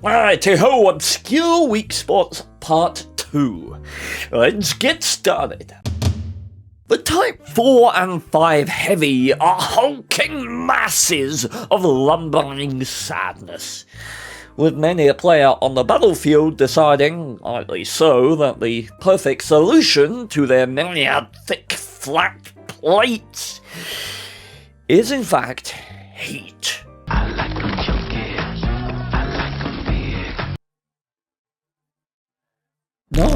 Righty-ho, Obscure Weak Spots Part 2. Let's get started. The Type 4 and 5 Heavy are hulking masses of lumbering sadness, with many a player on the battlefield deciding, rightly so, that the perfect solution to their myriad thick, flat plates is in fact heat. I like 'em chunky, I like 'em big. No.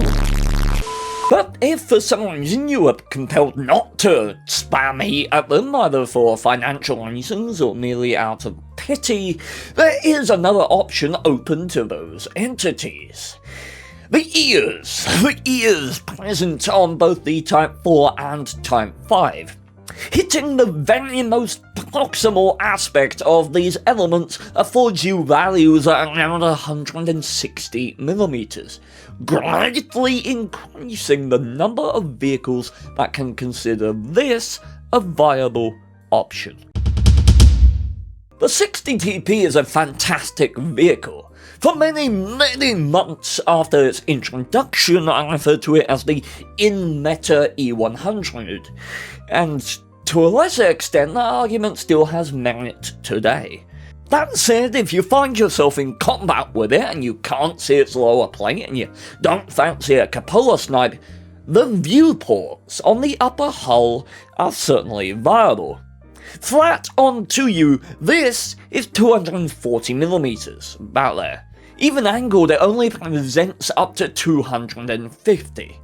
But if for some reason you are compelled not to spam heat at them, either for financial reasons or merely out of pity, there is another option open to those entities. The ears present on both the Type 4 and Type 5. Hitting the very most proximal aspect of these elements affords you values at around 160mm, greatly increasing the number of vehicles that can consider this a viable option. The 60TP is a fantastic vehicle. For many months after its introduction, I referred to it as the in-meta E100, and to a lesser extent, that argument still has merit today. That said, if you find yourself in combat with it and you can't see its lower plate and you don't fancy a cupola snipe, the viewports on the upper hull are certainly viable. Flat onto you, this is 240mm, about there. Even angled, it only presents up to 250.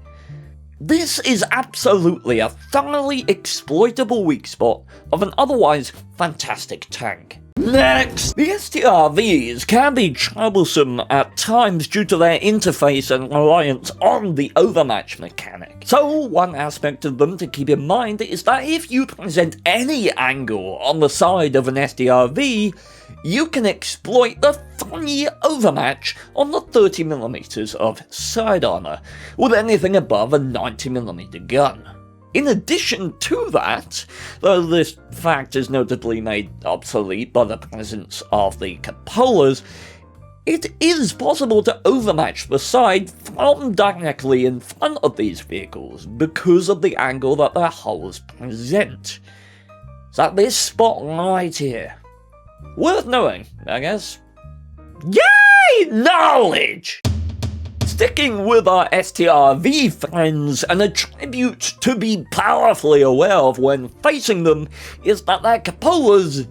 This is absolutely a thoroughly exploitable weak spot of an otherwise fantastic tank. Next! The STRVs can be troublesome at times due to their interface and reliance on the overmatch mechanic. So one aspect of them to keep in mind is that if you present any angle on the side of an STRV, you can exploit the free overmatch on the 30mm of side armour, with anything above a 90mm gun. In addition to that, though this fact is notably made obsolete by the presence of the cupolas, it is possible to overmatch the side from directly in front of these vehicles because of the angle that their hulls present. It's at this spot right here. Worth knowing, I guess. Yay! Knowledge! Sticking with our STRV friends, an attribute to be powerfully aware of when facing them is that their cupolas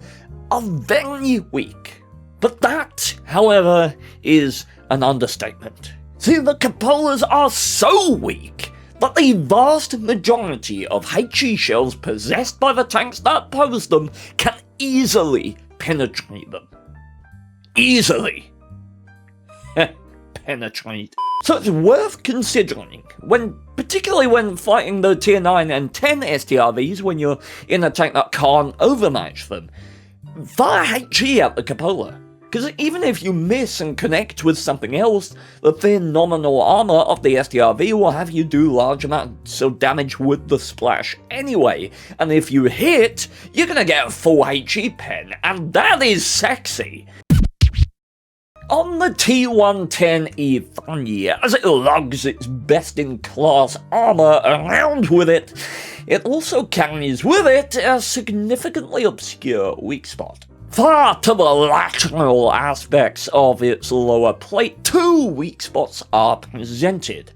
are very weak. But that, however, is an understatement. See, the cupolas are so weak that the vast majority of HE shells possessed by the tanks that pose them can easily penetrate them. Easily. Penetrate. So it's worth considering, particularly when fighting the tier 9 and 10 STRVs when you're in a tank that can't overmatch them, fire HE at the cupola. Because even if you miss and connect with something else, the thin nominal armor of the STRV will have you do large amounts of damage with the splash anyway, and if you hit, you're gonna get a full HE pen, and that is sexy. On the T110E3, as it lugs its best-in-class armor around with it, it also carries with it a significantly obscure weak spot. Far to the lateral aspects of its lower plate, two weak spots are presented.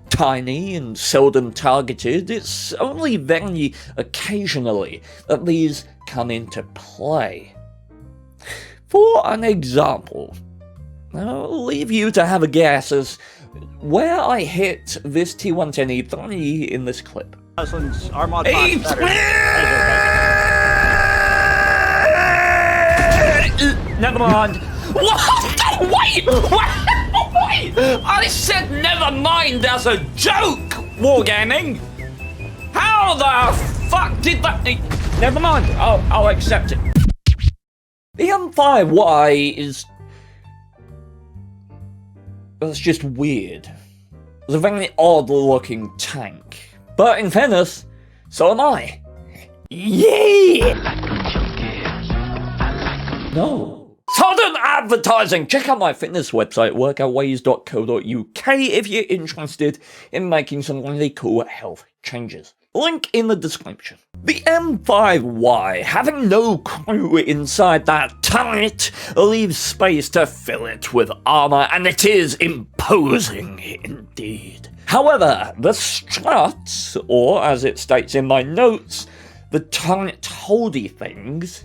Tiny and seldom targeted, it's only very occasionally that these come into play. For an example, I'll leave you to have a guess as where I hit this T110E3 in this clip. Never mind. What? Wait! Wait! I said never mind as a joke, Wargaming! How the fuck did that... Never mind, I'll accept it. The M5Y is... That's just weird. It's a very odd-looking tank. But in fairness, so am I. Yeah! No. Sudden Instant advertising! Check out my fitness website, workoutways.co.uk, if you're interested in making some really cool health changes. Link in the description. The M5Y, having no crew inside that turret, leaves space to fill it with armor, and it is imposing indeed. However, the struts, or as it states in my notes, the turret holdy things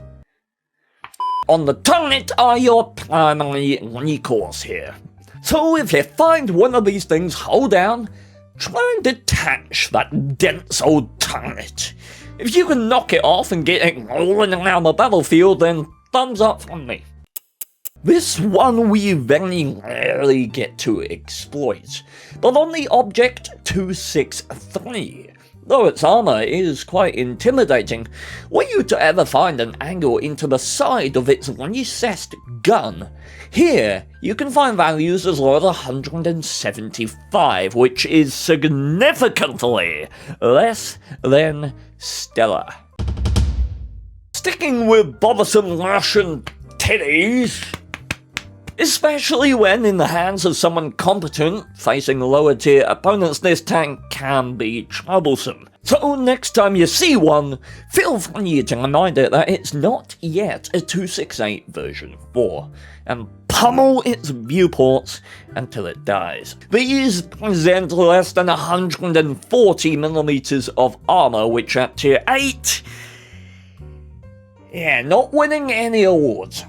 on the turret are your primary recourse here. So if you find one of these things, hold down, try and detach that dense old turret. If you can knock it off and get it rolling around the battlefield, then thumbs up from me. This one we very rarely get to exploit, but on the Object 263, though its armor is quite intimidating, were you to ever find an angle into the side of its recessed gun, here you can find values as low as 175, which is significantly less than stellar. Sticking with bothersome Russian titties, especially when in the hands of someone competent, facing lower tier opponents, this tank can be troublesome. So next time you see one, feel free to remind it that it's not yet a 268 version 4, and pummel its viewports until it dies. These present less than 140mm of armor, which at tier 8, not winning any awards.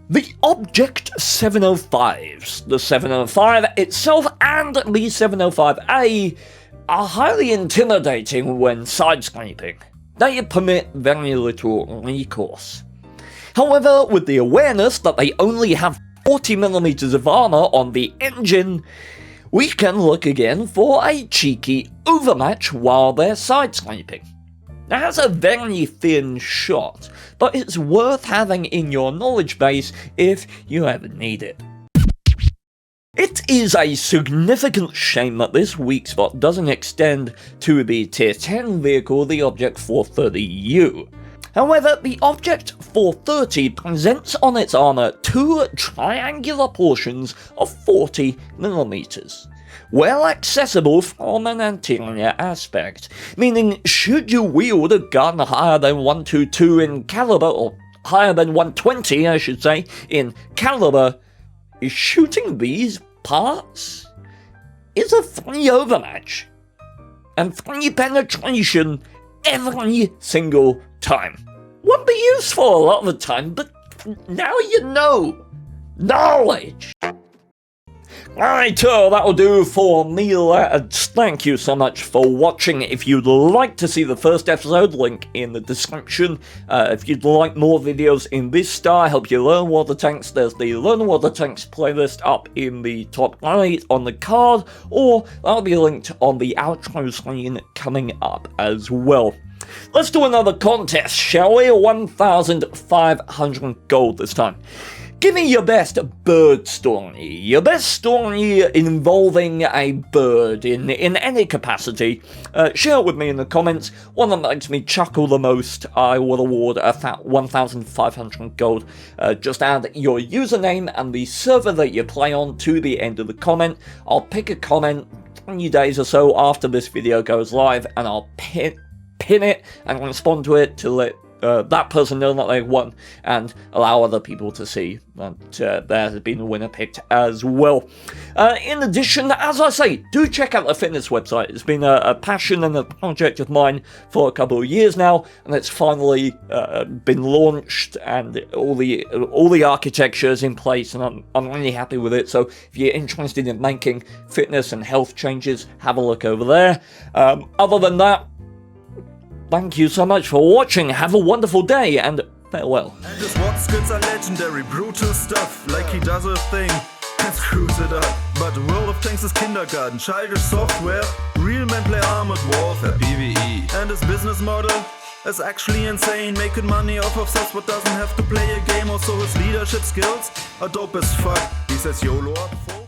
The Object 705s, the 705 itself and the 705A, are highly intimidating when side-scraping. They permit very little recourse. However, with the awareness that they only have 40mm of armor on the engine, we can look again for a cheeky overmatch while they're side-scraping. Now, that's a very thin shot, but it's worth having in your knowledge base if you ever need it. It is a significant shame that this weak spot doesn't extend to the tier 10 vehicle, the Object 430U. However, the Object 430 presents on its armor two triangular portions of 40mm. Well accessible from an anterior aspect, meaning should you wield a gun higher than 122 in caliber, or higher than 120 I should say, in caliber, shooting these parts is a free overmatch, and free penetration every single time. Wouldn't be useful a lot of the time, but now you know. Knowledge! Alright, that'll do for me, lads. Thank you so much for watching. If you'd like to see the first episode, link in the description. If you'd like more videos in this style, help you learn water tanks, there's the Learn Water Tanks playlist up in the top right on the card, or that'll be linked on the outro screen coming up as well. Let's do another contest, shall we? 1,500 gold this time. Give me your best bird story. Your best story involving a bird in any capacity. Share it with me in the comments. One that makes me chuckle the most, I will award 1,500 gold. Just add your username and the server that you play on to the end of the comment. I'll pick a comment 20 days or so after this video goes live, and I'll pin it and respond to it to let that person know that they won, and allow other people to see that there has been a winner picked as well. In addition, as I say, do check out the fitness website. It's been a passion and a project of mine for a couple of years now, and it's finally been launched, and all the architecture is in place, and I'm really happy with it. So if you're interested in making fitness and health changes, have a look over there. Other than that, thank you so much for watching, have a wonderful day, and farewell. And his what skills are legendary, brutal stuff, like he does a thing and screws it up. But the world of tanks is kindergarten, childish software, real men play armored warfare, PvE. And his business model is actually insane, making money off of stuff but doesn't have to play a game. Also his leadership skills are dope as fuck. He says YOLO up for